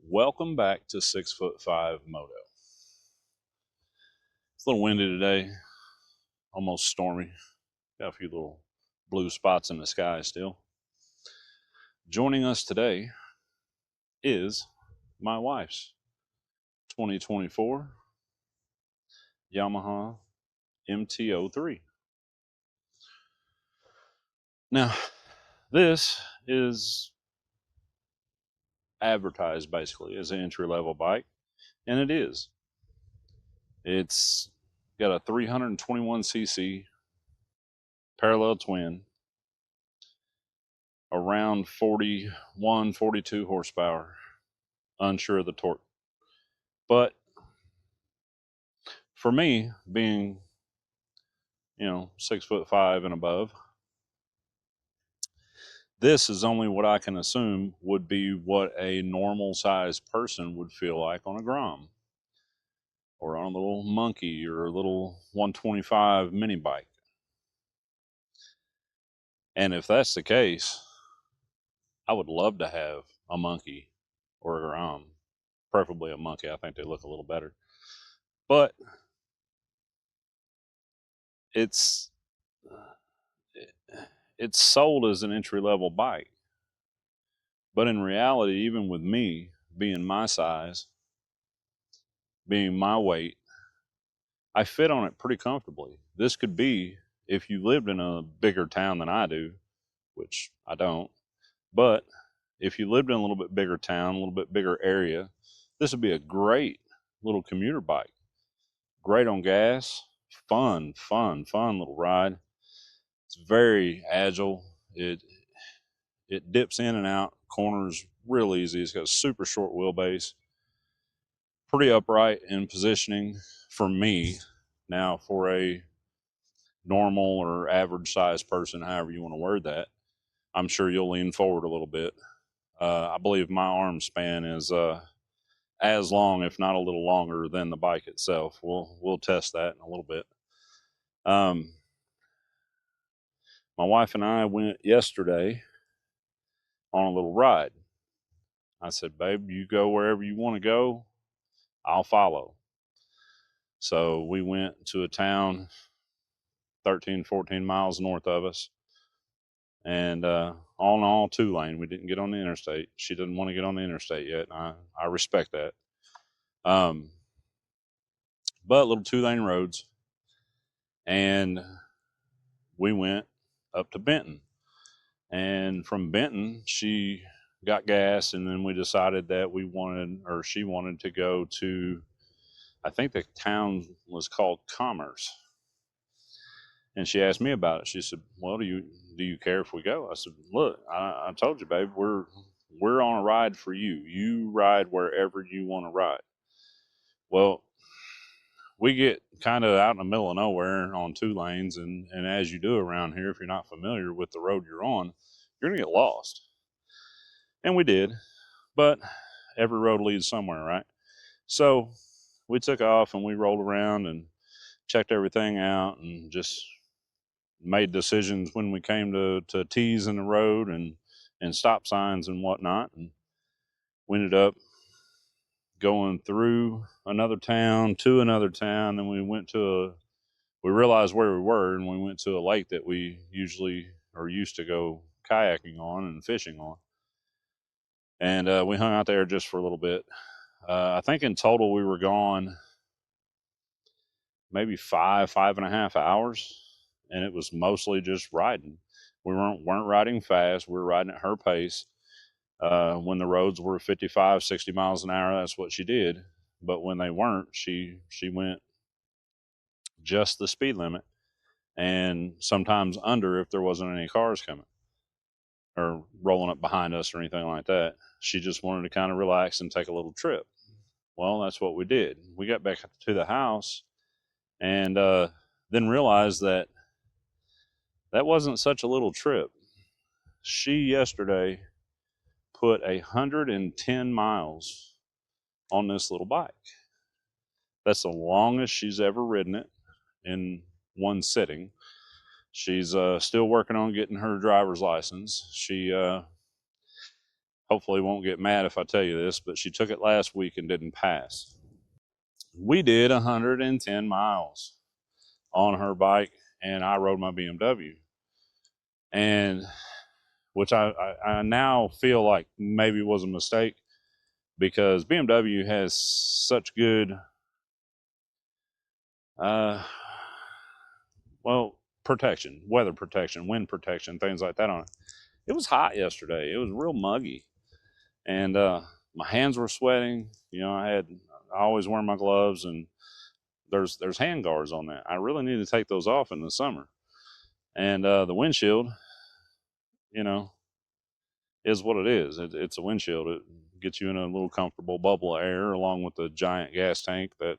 Welcome back to 6'5" Moto. It's a little windy today, almost stormy. Got a few little blue spots in the sky still. Joining us today is my wife's 2024 Yamaha MT03. Now, this is advertised basically as an entry-level bike, and it is. It's got a 321cc parallel twin, around 41, 42 horsepower. Unsure of the torque. But for me, being, 6'5" and above, this is only what I can assume would be what a normal sized person would feel like on a Grom or on a little monkey or a little 125 mini bike. And if that's the case, I would love to have a monkey or a Grom, preferably a monkey. I think they look a little better. But it's it's sold as an entry-level bike. But in reality, even with me being my size, being my weight, I fit on it pretty comfortably. This could be if you lived in a bigger town than I do, which I don't, but if you lived in a little bit bigger town, a little bit bigger area, this would be a great little commuter bike. Great on gas, fun little ride. It's very agile. It dips in and out corners real easy. It's got a super short wheelbase, pretty upright in positioning for me. Now, for a normal or average sized person, however you want to word that, I'm sure you'll lean forward a little bit. I believe my arm span is as long, if not a little longer, than the bike itself. We'll test that in a little bit. My wife and I went yesterday on a little ride. I said, "Babe, you go wherever you want to go. I'll follow." So we went to a town 13, 14 miles north of us. And all in all, 2-lane. We didn't get on the interstate. She didn't want to get on the interstate yet. And I respect that. But little 2-lane roads. And we went up to Benton. And from Benton, she got gas. And then we decided that she wanted to go to, I think the town was called Commerce. And she asked me about it. She said, "Well, do you care if we go?" I said, "Look, I told you, babe, we're on a ride for you. You ride wherever you want to ride." Well, we get kind of out in the middle of nowhere on 2 lanes, and as you do around here, if you're not familiar with the road you're on, you're gonna get lost. And we did, but every road leads somewhere, right? So we took off and we rolled around and checked everything out and just made decisions when we came to T's in the road and stop signs and whatnot. And we ended up going through another town to another town. Then we realized where we were, and we went to a lake that we usually or used to go kayaking on and fishing on. And we hung out there just for a little bit. I think in total we were gone maybe 5.5 hours, and it was mostly just riding. We weren't riding fast. We were riding at her pace. When the roads were 55, 60 miles an hour, that's what she did. But when they weren't, she went just the speed limit, and sometimes under if there wasn't any cars coming or rolling up behind us or anything like that. She just wanted to kind of relax and take a little trip. Well, that's what we did. We got back to the house and then realized that wasn't such a little trip. She yesterday put 110 miles on this little bike. That's the longest she's ever ridden it in one sitting. She's still working on getting her driver's license. She hopefully won't get mad if I tell you this, but she took it last week and didn't pass. We did 110 miles on her bike, and I rode my BMW. And which I now feel like maybe was a mistake, because BMW has such good, uh, well, protection, weather protection, wind protection, things like that on it. It was hot yesterday. It was real muggy, and my hands were sweating. You know, I always wear my gloves, and there's hand guards on that. I really need to take those off in the summer. And the windshield, you know, is what it is. It's a windshield. It gets you in a little comfortable bubble of air, along with the giant gas tank that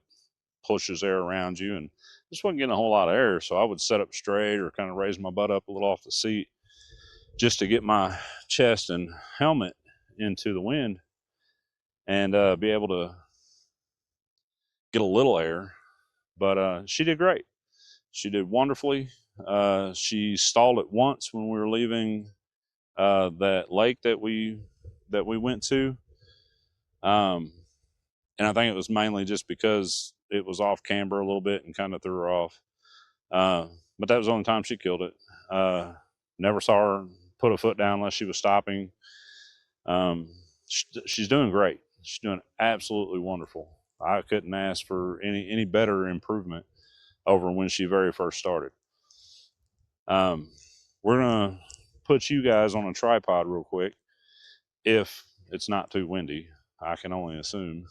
pushes air around you. And just wasn't getting a whole lot of air, so I would sit up straight or kind of raise my butt up a little off the seat just to get my chest and helmet into the wind, and be able to get a little air. But she did great. She did wonderfully. She stalled it once when we were leaving that lake that we went to, um, and I think it was mainly just because it was off camber a little bit and kind of threw her off. But that was the only time she killed it. Never saw her put a foot down unless she was stopping. She's doing great. She's doing absolutely wonderful. I couldn't ask for any better improvement over when she very first started. We're gonna put you guys on a tripod real quick, if it's not too windy. I can only assume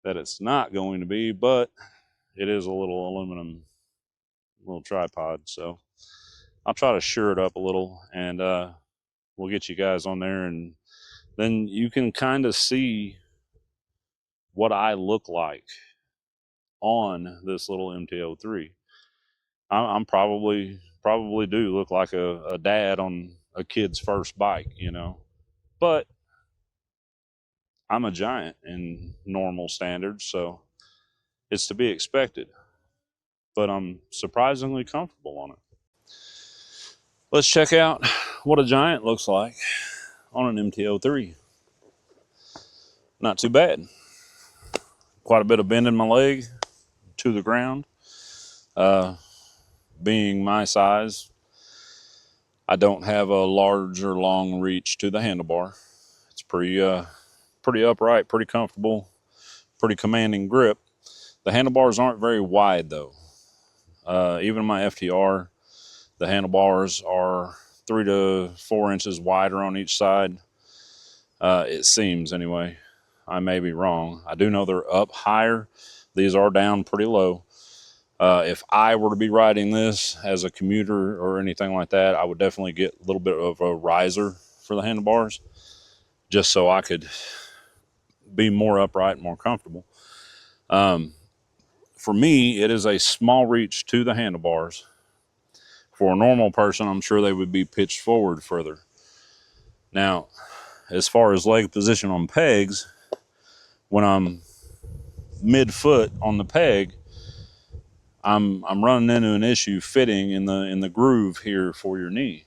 that it's not going to be, but it is a little aluminum little tripod, so I'll try to shore it up a little, and we'll get you guys on there, and then you can kind of see what I look like on this little MT03. I'm probably do look like a dad on a kid's first bike, you know, but I'm a giant in normal standards, so it's to be expected. But I'm surprisingly comfortable on it. Let's check out what a giant looks like on an MT03. Not too bad. Quite a bit of bend in my leg to the ground. Being my size, I don't have a large or long reach to the handlebar. It's pretty upright, pretty comfortable, pretty commanding grip. The handlebars aren't very wide though. Even my FTR, the handlebars are 3 to 4 inches wider on each side. It seems anyway. I may be wrong. I do know they're up higher. These are down pretty low. If I were to be riding this as a commuter or anything like that, I would definitely get a little bit of a riser for the handlebars, just so I could be more upright and more comfortable. For me, it is a small reach to the handlebars. For a normal person, I'm sure they would be pitched forward further. Now, as far as leg position on pegs, when I'm mid-foot on the peg, I'm running into an issue fitting in the groove here for your knee.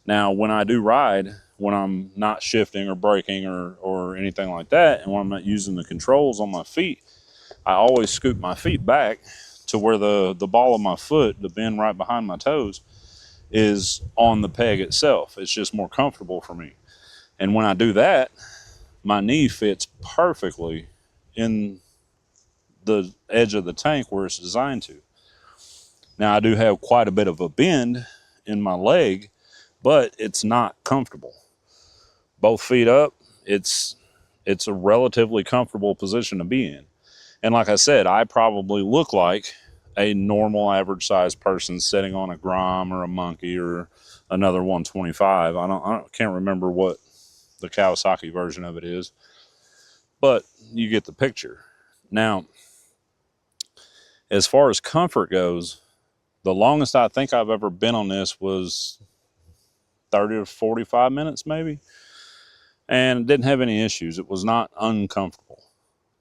Now, when I do ride, when I'm not shifting or braking or anything like that, and when I'm not using the controls on my feet, I always scoop my feet back to where the ball of my foot, the bend right behind my toes, is on the peg itself. It's just more comfortable for me. And when I do that, my knee fits perfectly in the edge of the tank where it's designed to. Now, I do have quite a bit of a bend in my leg, but it's not comfortable. Both feet up, it's a relatively comfortable position to be in. And like I said, I probably look like a normal average sized person sitting on a Grom or a Monkey or another 125. Can't remember what the Kawasaki version of it is, but you get the picture. Now, as far as comfort goes, the longest I think I've ever been on this was 30 to 45 minutes maybe, and didn't have any issues. It was not uncomfortable.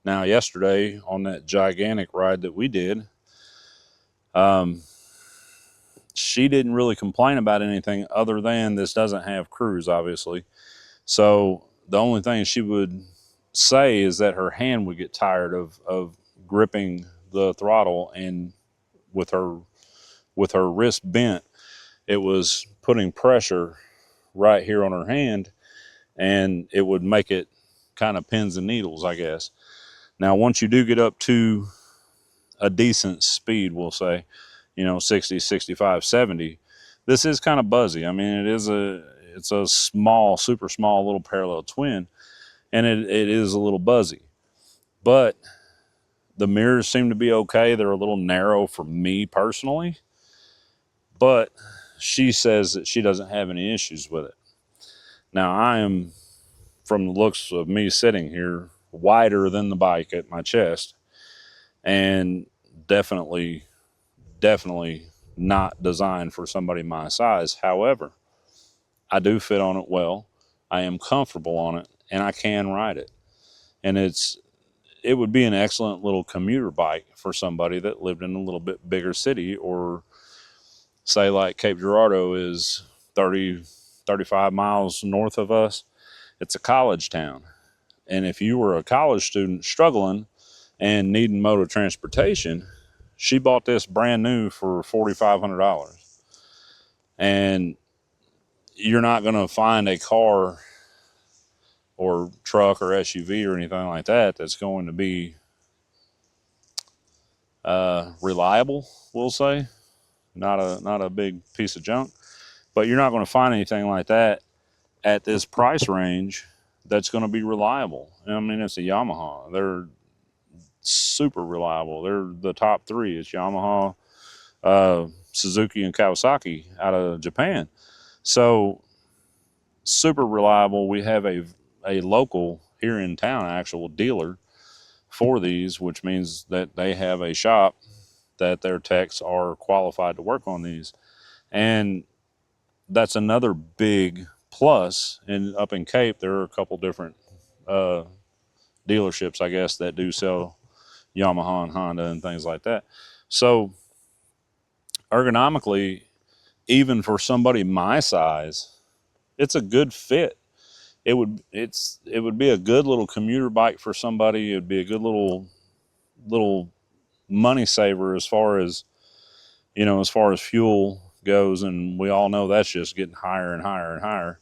Now, yesterday on that gigantic ride that we did, she didn't really complain about anything other than this doesn't have cruise, obviously. So the only thing she would say is that her hand would get tired of gripping the throttle, and with her wrist bent, it was putting pressure right here on her hand, and it would make it kind of pins and needles, I guess. Now, once you do get up to a decent speed, we'll say, 60, 65, 70, this is kind of buzzy. I mean, it's a small, super small little parallel twin, and it is a little buzzy. But the mirrors seem to be okay. They're a little narrow for me personally, but she says that she doesn't have any issues with it. Now, I am, from the looks of me sitting here, wider than the bike at my chest, and definitely not designed for somebody my size. However, I do fit on it well. I am comfortable on it, and I can ride it. And it would be an excellent little commuter bike for somebody that lived in a little bit bigger city, or say like Cape Girardeau is 30, 35 miles north of us. It's a college town. And if you were a college student struggling and needing motor transportation, she bought this brand new for $4,500. And you're not going to find a car or truck or SUV or anything like that that's going to be reliable, we'll say. Not a big piece of junk. But you're not going to find anything like that at this price range that's going to be reliable. I mean, it's a Yamaha. They're super reliable. They're the top three. It's Yamaha, Suzuki, and Kawasaki out of Japan. So super reliable. We have a local here in town, actual dealer for these, which means that they have a shop that their techs are qualified to work on these. And that's another big plus. And up in Cape, there are a couple different dealerships, I guess, that do sell Yamaha and Honda and things like that. So ergonomically, even for somebody my size, it's a good fit. It would be a good little commuter bike for somebody. It'd be a good little money saver as far as fuel goes, and we all know that's just getting higher and higher and higher.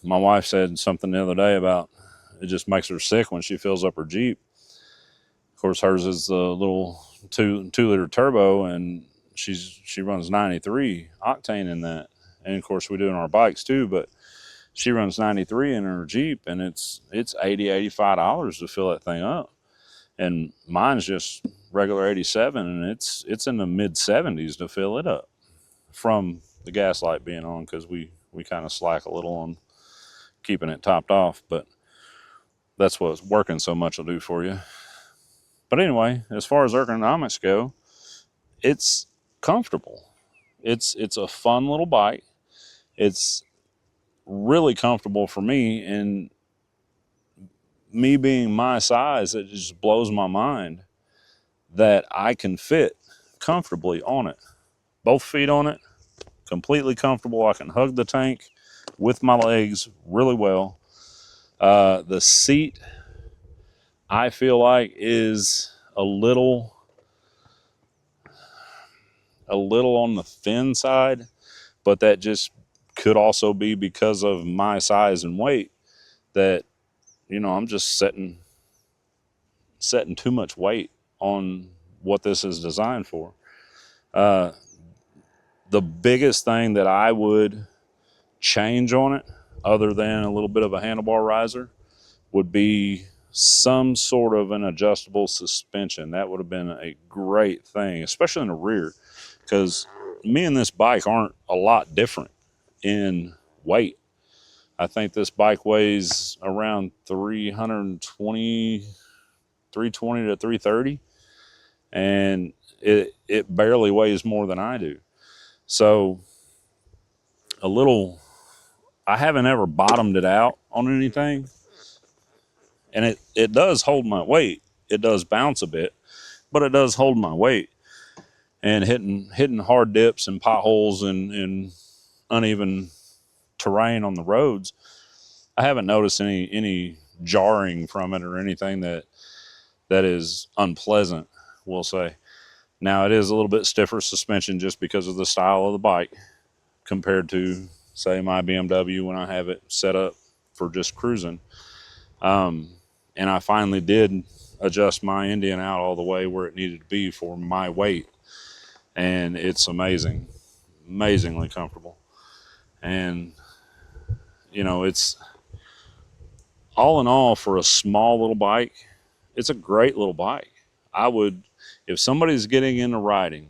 My wife said something the other day about it just makes her sick when she fills up her Jeep. Of course, hers is the little 2-liter turbo, and she runs 93 octane in that. And of course, we do in our bikes too, but she runs 93 in her Jeep, and it's $80-$85 to fill that thing up. And mine's just regular 87, and it's in the mid 70s to fill it up from the gas light being on, because we kind of slack a little on keeping it topped off, but that's what working so much will do for you. But anyway, as far as ergonomics go, it's comfortable. It's a fun little bike. It's really comfortable for me, and me being my size, it just blows my mind that I can fit comfortably on it. Both feet on it, completely comfortable. I can hug the tank with my legs really well. The seat, I feel like, is a little on the thin side, but that just could also be because of my size and weight, that I'm just setting too much weight on what this is designed for. The biggest thing that I would change on it, other than a little bit of a handlebar riser, would be some sort of an adjustable suspension. That would have been a great thing, especially in the rear, because me and this bike aren't a lot different in weight. I think this bike weighs around 320 to 330, and it barely weighs more than I do. So I haven't ever bottomed it out on anything, and it does hold my weight. It does bounce a bit, but it does hold my weight. And hitting hard dips and potholes and uneven terrain on the roads, I haven't noticed any jarring from it or anything that is unpleasant, we'll say. Now, it is a little bit stiffer suspension just because of the style of the bike compared to, say, my BMW when I have it set up for just cruising. And I finally did adjust my Indian out all the way where it needed to be for my weight. And it's amazingly comfortable. And, you know, it's all in all, for a small little bike, it's a great little bike. If somebody's getting into riding,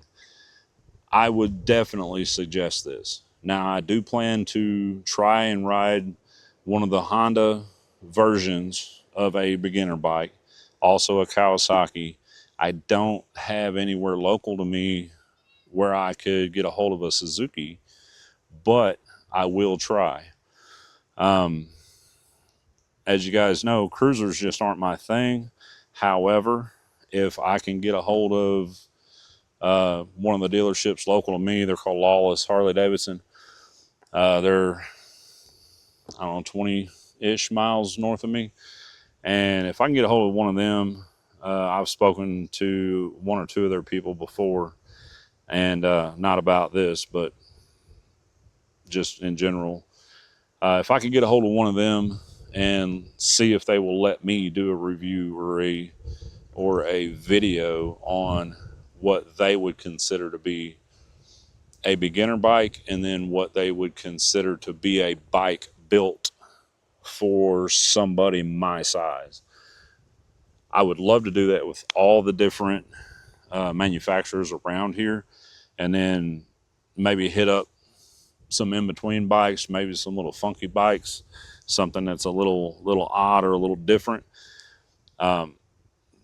I would definitely suggest this. Now, I do plan to try and ride one of the Honda versions of a beginner bike, also a Kawasaki. I don't have anywhere local to me where I could get a hold of a Suzuki, but I will try. As you guys know, cruisers just aren't my thing. However, if I can get a hold of one of the dealerships local to me, they're called Lawless Harley Davidson. They're, I don't know, 20-ish miles north of me. And if I can get a hold of one of them, I've spoken to one or two of their people before, and not about this, but just in general. If I can get a hold of one of them and see if they will let me do a review or a video on what they would consider to be a beginner bike, and then what they would consider to be a bike built for somebody my size. I would love to do that with all the different manufacturers around here, and then maybe hit up some in-between bikes, maybe some little funky bikes, something that's a little odd or a little different.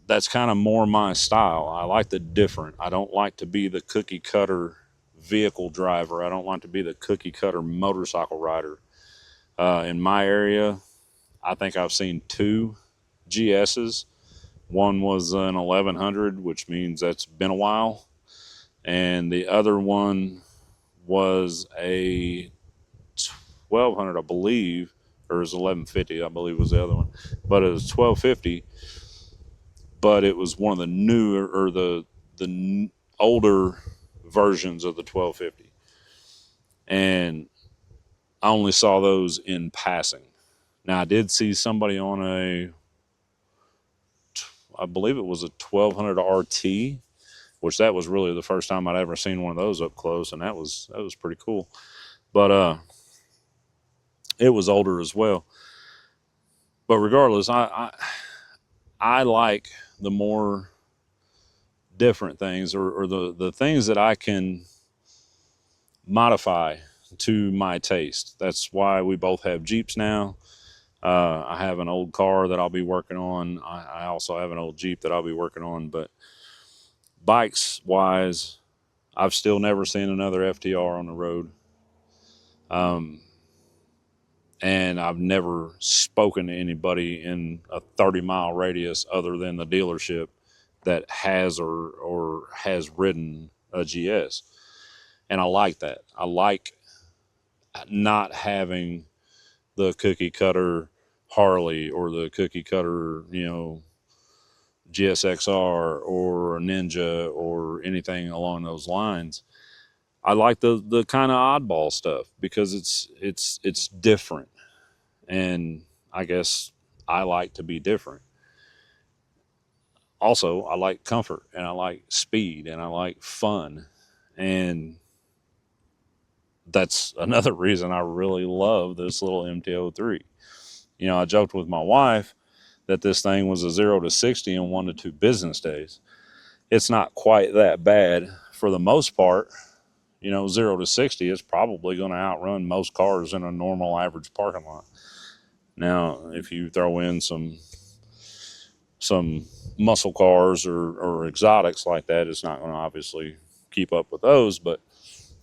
That's kind of more my style. I like the different. I don't like to be the cookie cutter vehicle driver. I don't like to be the cookie cutter motorcycle rider. In my area, I think I've seen 2 GSs. One was an 1100, which means that's been a while. And the other one was a 1200, I believe, or it was 1150, I believe was the other one. But it was 1250. But it was one of the newer, or the older versions of the 1250. And I only saw those in passing. Now, I did see somebody on I believe it was a 1200 RT, which that was really the first time I'd ever seen one of those up close, and that was pretty cool. But it was older as well. But regardless, I like the more different things, or the things that I can modify to my taste. That's why we both have Jeeps now. I have an old car that I'll be working on. I also have an old Jeep that I'll be working on. But bikes wise, I've still never seen another FTR on the road. And I've never spoken to anybody in a 30-mile radius other than the dealership that has or has ridden a GS. And I like that. I like not having the cookie cutter Harley or the cookie cutter, GSXR or Ninja or anything along those lines. I like the kind of oddball stuff because it's different. And I guess I like to be different. Also, I like comfort, and I like speed, and I like fun. And that's another reason I really love this little MT03. I joked with my wife that this thing was a 0 to 60 in 1 to 2 business days. It's not quite that bad for the most part. 0 to 60 is probably going to outrun most cars in a normal average parking lot. Now, if you throw in some muscle cars or exotics like that, it's not going to obviously keep up with those. But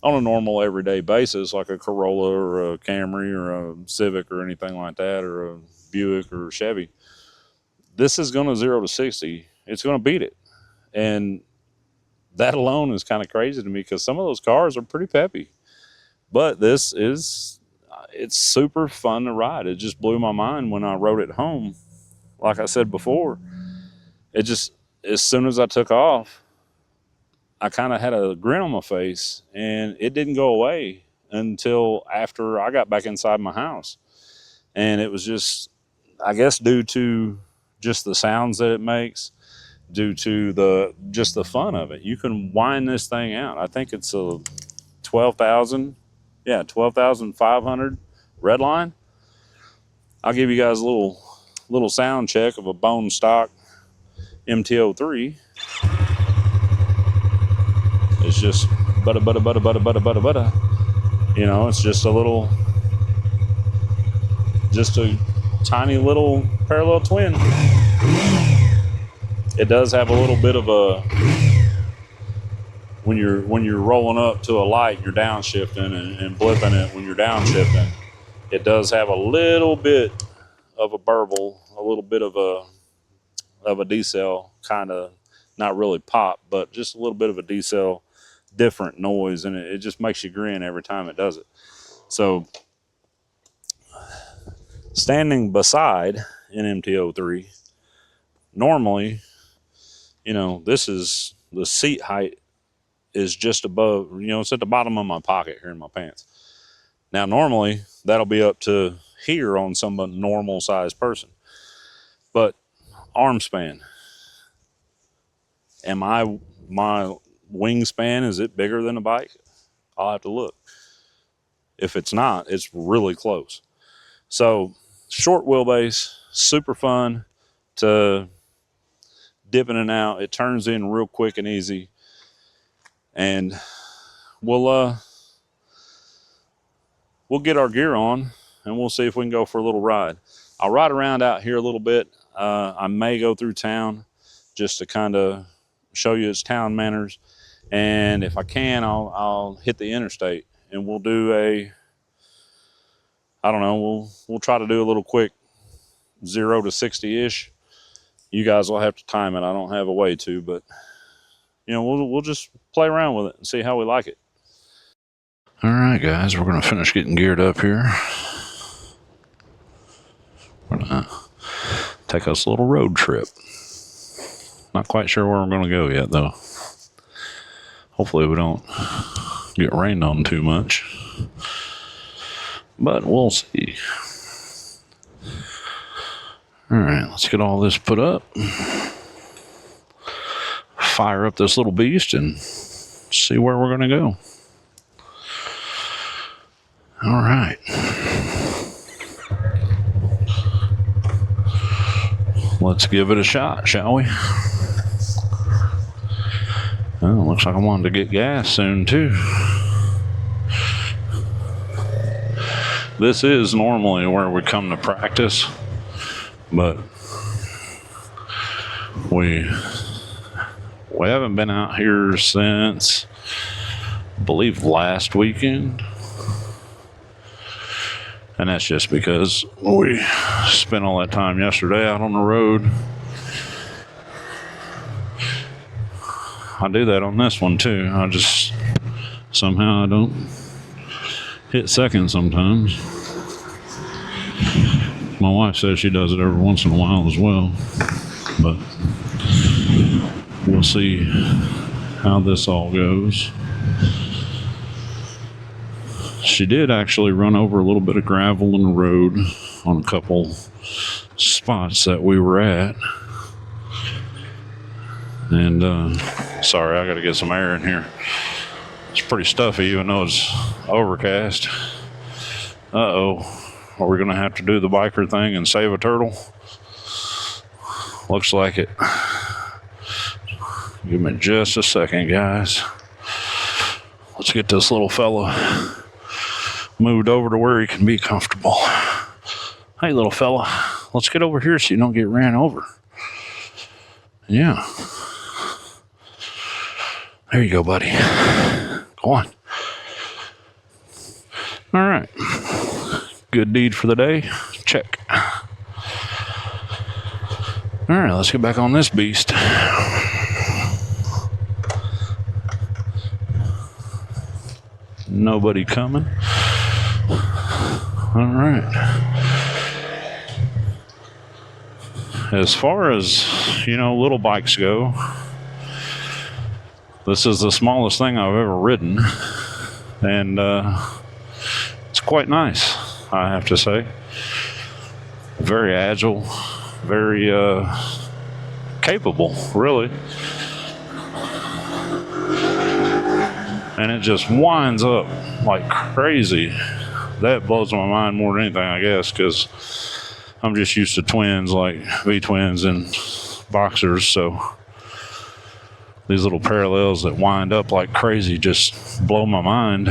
on a normal everyday basis, like a Corolla or a Camry or a Civic or anything like that, or a Buick or Chevy, this is going to 0 to 60. It's going to beat it. And that alone is kind of crazy to me because some of those cars are pretty peppy. But this is, it's super fun to ride. It just blew my mind when I rode it home. Like I said before, it just, as soon as I took off, I kind of had a grin on my face, and it didn't go away until after I got back inside my house. And it was just, I guess, due to just the sounds that it makes, due to the fun of it. You can wind this thing out. I think it's a 12,500 red line. I'll give you guys a little sound check of a bone stock MT03. It's just butta butta butta butta butta butta butta. You know, it's just a tiny little parallel twin. It does have a little bit of a, when you're rolling up to a light, you're downshifting and blipping it when you're downshifting. It does have a little bit of a burble, a little bit of a decel, kind of, not really pop, but just a little bit of a decel, different noise, and it just makes you grin every time it does it. So standing beside an MT03, normally, you know, this is the seat height is just above, you know, it's at the bottom of my pocket here in my pants. Now, normally that'll be up to here on some normal sized person, but arm span, my wingspan, is it bigger than a bike? I'll have to look. If it's not, it's really close. So short wheelbase, super fun to dip in and out. It turns in real quick and easy. And we'll get our gear on and we'll see if we can go for a little ride. I'll ride around out here a little bit. I may go through town just to kind of show you its town manners. And if I can, I'll hit the interstate and we'll do we'll try to do a little quick 0 to 60-ish. You guys will have to time it. I don't have a way to, but you know, we'll just play around with it and see how we like it. All right, guys, we're going to finish getting geared up here. We're going to take us a little road trip. Not quite sure where we're going to go yet, though. Hopefully we don't get rained on too much, but we'll see. All right, let's get all this put up. Fire up this little beast and see where we're going to go. All right. Let's give it a shot, shall we? Well, looks like I wanted to get gas soon, too. This is normally where we come to practice, but we haven't been out here since, I believe, last weekend. And that's just because we spent all that time yesterday out on the road. I do that on this one too. Somehow I don't hit second sometimes. My wife says she does it every once in a while as well, but we'll see how this all goes. She did actually run over a little bit of gravel in the road on a couple spots that we were at. And sorry, I got to get some air in here. It's pretty stuffy even though it's overcast. Uh-oh. Are we going to have to do the biker thing and save a turtle? Looks like it. Give me just a second, guys. Let's get this little fella moved over to where he can be comfortable. Hey, little fella, let's get over here so you don't get ran over. Yeah. There you go, buddy. Go on. All right. Good deed for the day. Check. All right, let's get back on this beast. Nobody coming. All right. As far as, little bikes go, this is the smallest thing I've ever ridden, and it's quite nice, I have to say. Very agile, very capable, really. And it just winds up like crazy. That blows my mind more than anything, I guess, because I'm just used to twins, like V-twins and boxers, so these little parallels that wind up like crazy just blow my mind.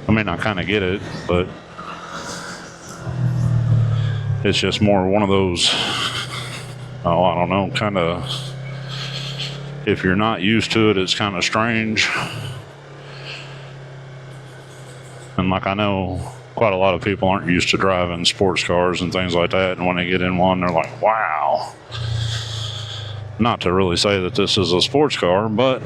I mean, I kind of get it, but it's just more one of those, I don't know, kind of, if you're not used to it, it's kind of strange. And like, I know quite a lot of people aren't used to driving sports cars and things like that, and when they get in one, they're like, wow. Not to really say that this is a sports car, but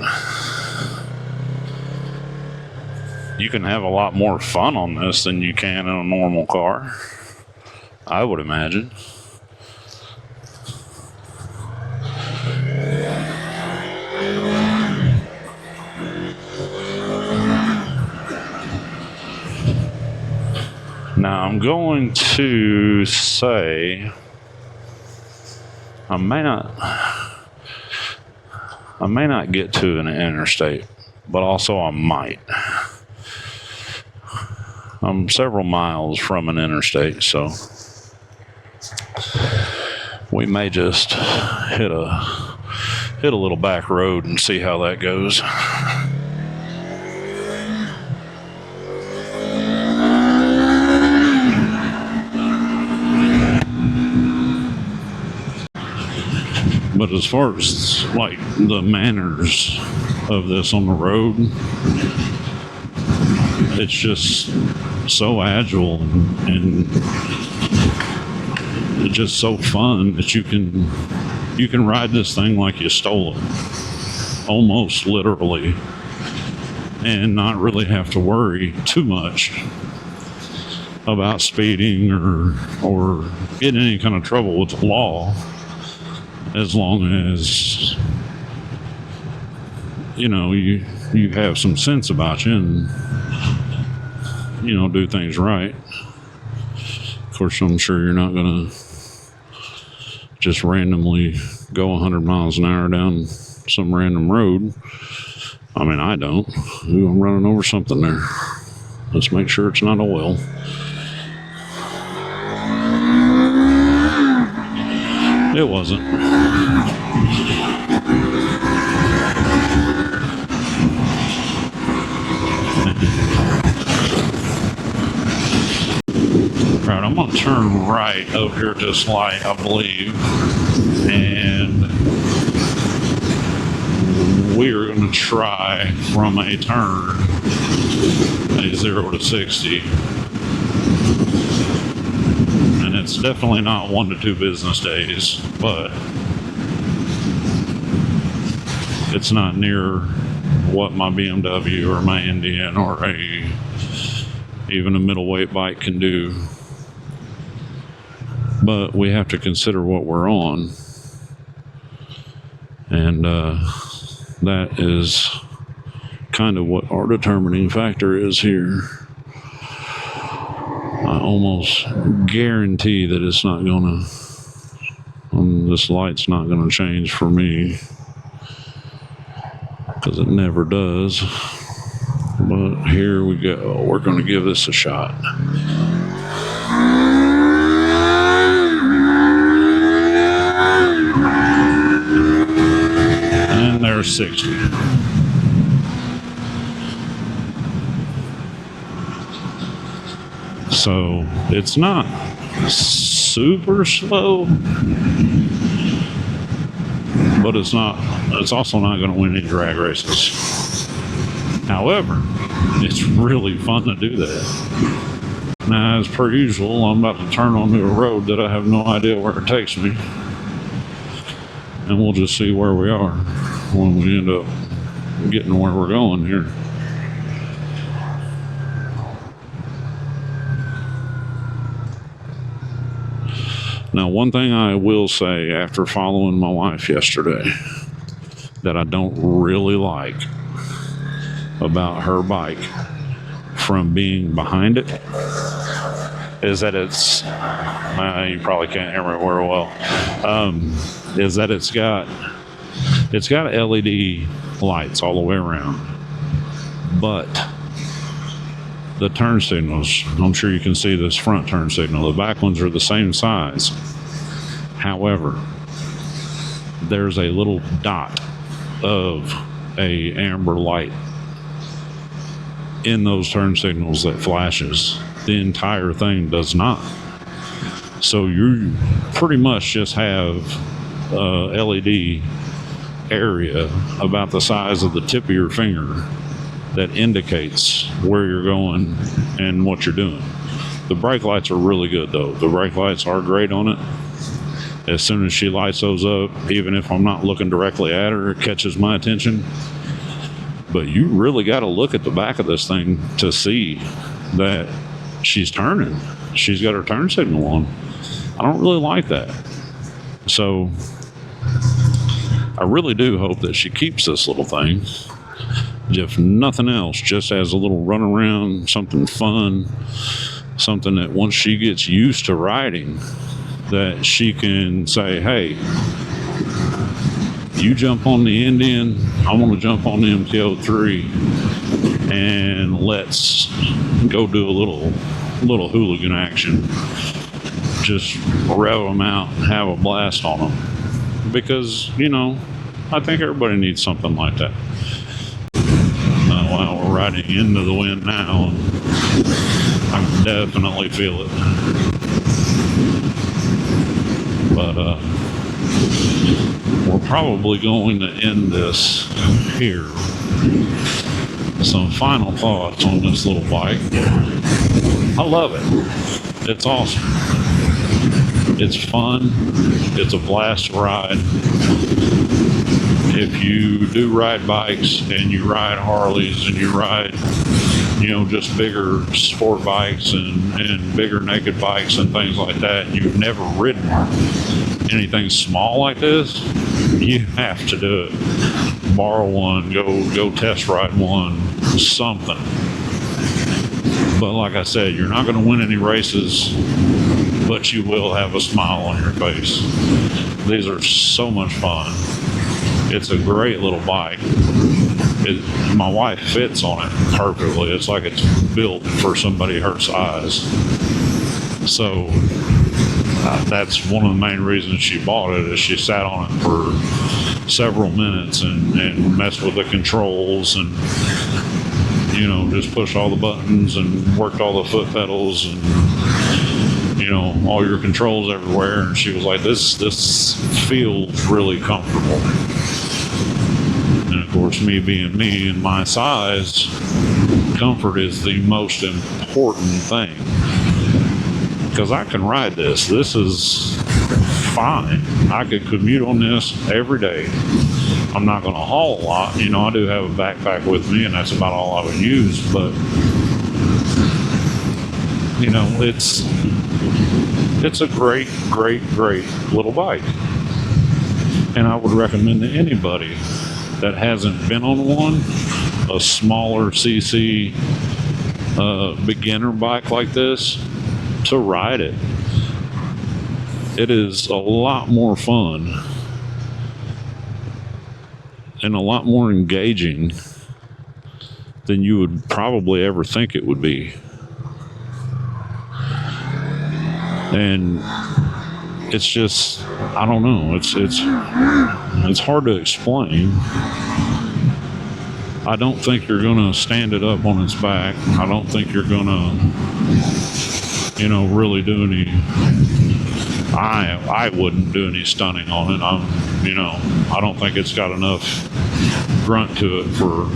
you can have a lot more fun on this than you can in a normal car, I would imagine. Now I'm going to say I may not get to an interstate, but also I might. I'm several miles from an interstate, so we may just hit a little back road and see how that goes. But as far as like the manners of this on the road, it's just so agile and it's just so fun that you can ride this thing like you stole it, almost literally, and not really have to worry too much about speeding or getting any kind of trouble with the law, as long as you have some sense about you and do things right. Of course, I'm sure you're not gonna just randomly go 100 miles an hour down some random road. I mean, I don't. Ooh, I'm running over something there. Let's make sure it's not oil. It wasn't. Right, I'm going to turn right over here at this light, I believe, and we are going to try from a turn, a 0 to 60. And it's definitely not 1 to 2 business days, but it's not near what my BMW or my Indian or even a middleweight bike can do. But we have to consider what we're on, and that is kind of what our determining factor is here. I almost guarantee that it's not gonna, this light's not gonna change for me, because it never does. But here we go. We're gonna give this a shot. And there's 60. So it's not super slow, but it's also not going to win any drag races. However, it's really fun to do that. Now, as per usual, I'm about to turn onto a road that I have no idea where it takes me, and we'll just see where we are when we end up getting where we're going here. Now, one thing I will say after following my wife yesterday that I don't really like about her bike from being behind it is that it's, you probably can't hear me very well, is that it's got LED lights all the way around, but the turn signals, I'm sure you can see this front turn signal, the back ones are the same size. However, there's a little dot of a amber light in those turn signals that flashes. The entire thing does not. So you pretty much just have a LED area about the size of the tip of your finger that indicates where you're going and what you're doing. The brake lights are really good though. The brake lights are great on it. As soon as she lights those up, even if I'm not looking directly at her, it catches my attention. But you really got to look at the back of this thing to see that she's turning. She's got her turn signal on. I don't really like that. So I really do hope that she keeps this little thing. If nothing else, just as a little run around, something fun, something that once she gets used to riding, that she can say, hey, you jump on the Indian, I want to jump on the MT03, and let's go do a little hooligan action. Just rev them out and have a blast on them. Because, you know, I think everybody needs something like that. Wow, we're riding into the wind now. I can definitely feel it. But we're probably going to end this here. Some final thoughts on this little bike. I love it. It's awesome. It's fun. It's a blast to ride. If you do ride bikes and you ride Harleys and you ride, you know, just bigger sport bikes and bigger naked bikes and things like that, and you've never ridden anything small like this, you have to do it. Borrow one, go test ride one, something. But like I said, you're not going to win any races, but you will have a smile on your face. These are so much fun. It's a great little bike. My wife fits on it perfectly. It's like it's built for somebody her size. So that's one of the main reasons she bought it, is she sat on it for several minutes and messed with the controls and, you know, just pushed all the buttons and worked all the foot pedals and, you know, all your controls everywhere. And she was like, this feels really comfortable. And of course, me being me and my size, comfort is the most important thing. Because I can ride this. This is fine. I could commute on this every day. I'm not going to haul a lot. You know, I do have a backpack with me, and that's about all I would use. But, you know, it's a great, great, great little bike. And I would recommend to anybody that hasn't been on one, a smaller CC beginner bike like this, to ride it. It is a lot more fun and a lot more engaging than you would probably ever think it would be. And it's just, I don't know, it's hard to explain. I don't think you're gonna stand it up on its back. I don't think you're gonna, you know, really do any, I wouldn't do any stunning on it. You know, I don't think it's got enough grunt to it for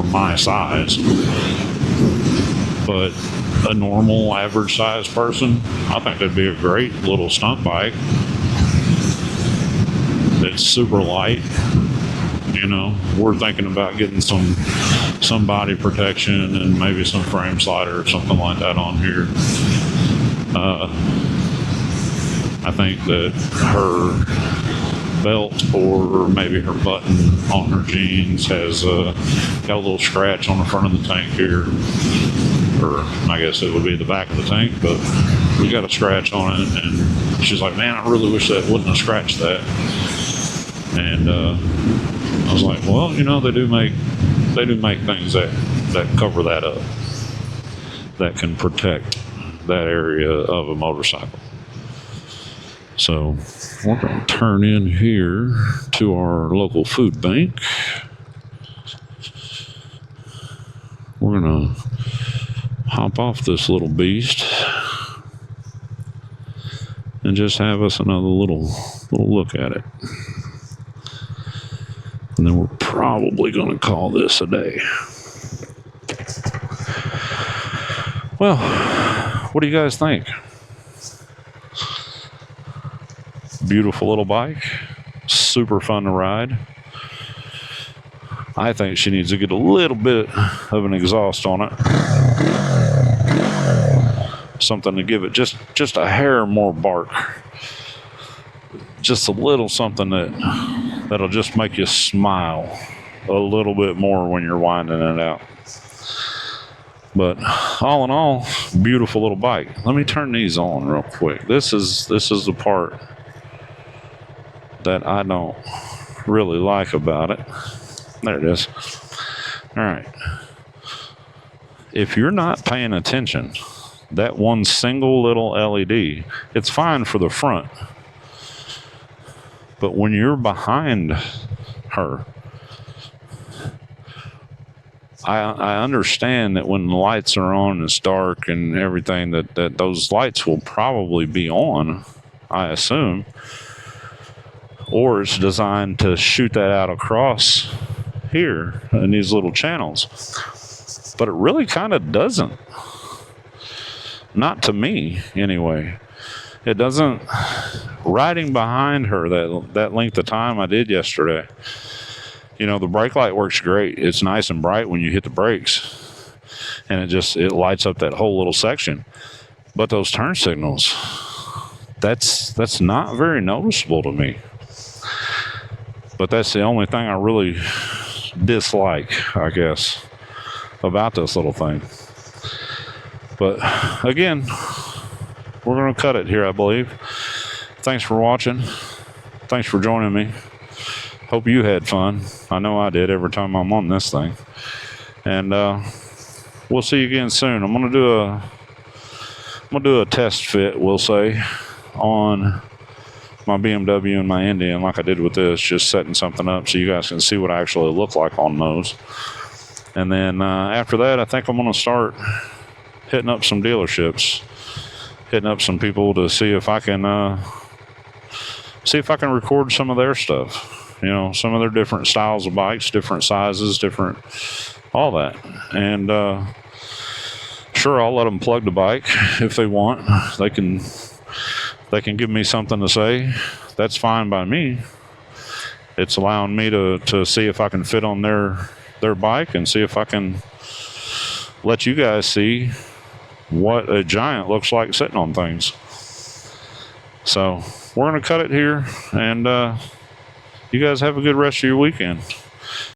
my size. But a normal average size person, I think that'd be a great little stunt bike. It's super light. You know, we're thinking about getting some body protection and maybe some frame slider or something like that on here. I think that her belt or maybe her button on her jeans has got a little scratch on the front of the tank here, or I guess it would be the back of the tank, but we got a scratch on it, and she's like, man, I really wish that wouldn't have scratched that. And I was like, well, you know, they do make things that cover that up, that can protect that area of a motorcycle. So we're going to turn in here to our local food bank. We're going to hop off this little beast and just have us another little look at it. And then we're probably going to call this a day. Well, what do you guys think? Beautiful little bike, super fun to ride. I think she needs to get a little bit of an exhaust on it, something to give it just a hair more bark, just a little something that'll just make you smile a little bit more when you're winding it out. But all in all, beautiful little bike. Let me turn these on real quick. This is the part that I don't really like about it. There it is. All right. If you're not paying attention, that one single little LED, it's fine for the front. But when you're behind her, I understand that when the lights are on and it's dark and everything, that those lights will probably be on, I assume. Or it's designed to shoot that out across here in these little channels. But it really kind of doesn't. Not to me, anyway. It doesn't. Riding behind her that length of time I did yesterday, you know, the brake light works great. It's nice and bright when you hit the brakes, and it lights up that whole little section. But those turn signals, that's not very noticeable to me. But that's the only thing I really dislike, I guess, about this little thing. But again, we're going to cut it here, I believe. Thanks for watching. Thanks for joining me. Hope you had fun. I know I did every time I'm on this thing. And we'll see you again soon. I'm gonna do a test fit, we'll say, on my BMW and my Indian, like I did with this, just setting something up so you guys can see what I actually look like on those. And then after that, I think I'm gonna start hitting up some dealerships, hitting up some people to see if I can record some of their stuff. You know, some of their different styles of bikes, different sizes, different, all that. And sure, I'll let them plug the bike if they want. They can give me something to say. That's fine by me. It's allowing me to see if I can fit on their bike and see if I can let you guys see what a giant looks like sitting on things. So we're going to cut it here, and you guys have a good rest of your weekend.